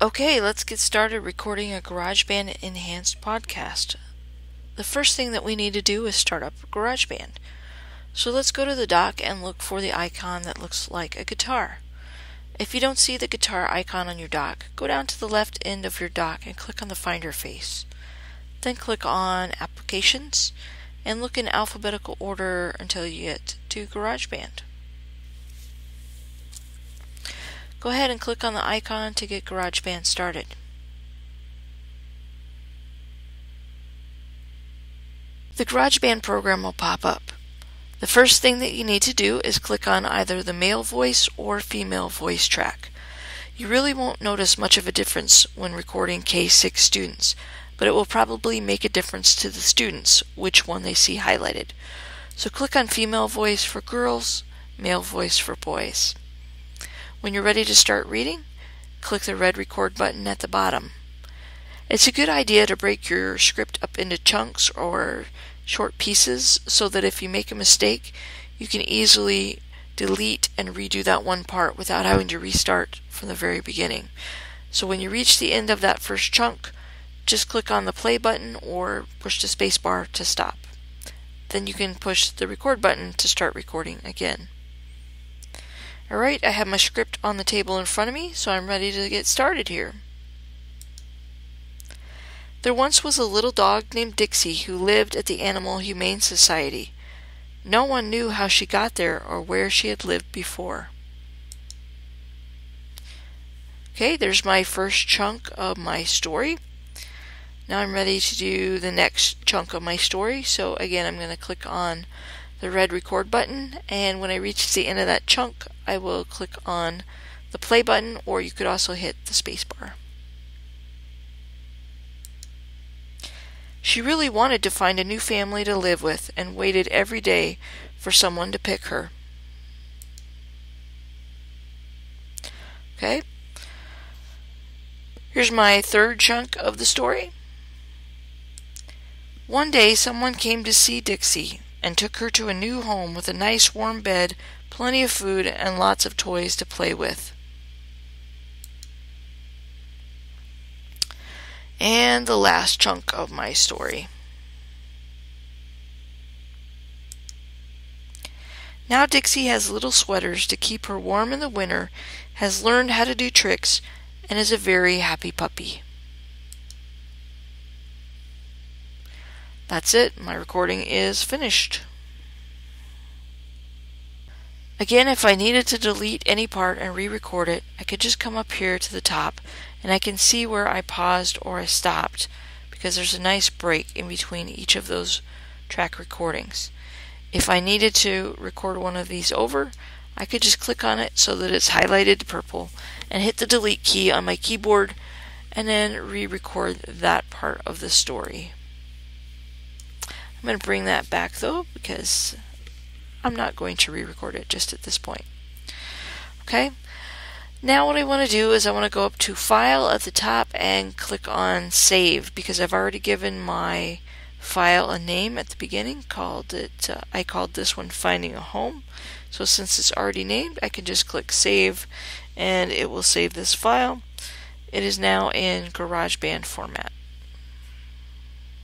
Okay, let's get started recording a GarageBand Enhanced Podcast. The first thing that we need to do is start up GarageBand. So let's go to the dock and look for the icon that looks like a guitar. If you don't see the guitar icon on your dock, go down to the left end of your dock and click on the Finder face. Then click on Applications and look in alphabetical order until you get to GarageBand. Go ahead and click on the icon to get GarageBand started. The GarageBand program will pop up. The first thing that you need to do is click on either the male voice or female voice track. You really won't notice much of a difference when recording K6 students, but it will probably make a difference to the students which one they see highlighted. So click on female voice for girls, male voice for boys. When you're ready to start reading, click the red record button at the bottom. It's a good idea to break your script up into chunks or short pieces so that if you make a mistake, you can easily delete and redo that one part without having to restart from the very beginning. So when you reach the end of that first chunk, just click on the play button or push the space bar to stop. Then you can push the record button to start recording again. Alright, I have my script on the table in front of me, so I'm ready to get started here. There once was a little dog named Dixie who lived at the Animal Humane Society. No one knew how she got there or where she had lived before. Okay, there's my first chunk of my story. Now I'm ready to do the next chunk of my story, so again I'm going to click on the red record button, and when I reach the end of that chunk, I will click on the play button, or you could also hit the space bar. She really wanted to find a new family to live with and waited every day for someone to pick her. Okay. Here's my third chunk of the story. One day someone came to see Dixie and took her to a new home with a nice warm bed, plenty of food, and lots of toys to play with. And the last chunk of my story. Now Dixie has little sweaters to keep her warm in the winter, has learned how to do tricks, and is a very happy puppy. That's it. My recording is finished. Again, if I needed to delete any part and re-record it, I could just come up here to the top and I can see where I paused or I stopped because there's a nice break in between each of those track recordings. If I needed to record one of these over, I could just click on it so that it's highlighted purple and hit the delete key on my keyboard and then re-record that part of the story. I'm going to bring that back though because I'm not going to re-record it just at this point. Okay, now what I want to do is I want to go up to File at the top and click on Save because I've already given my file a name at the beginning. I called this one Finding a Home. So since it's already named, I can just click Save and it will save this file. It is now in GarageBand format.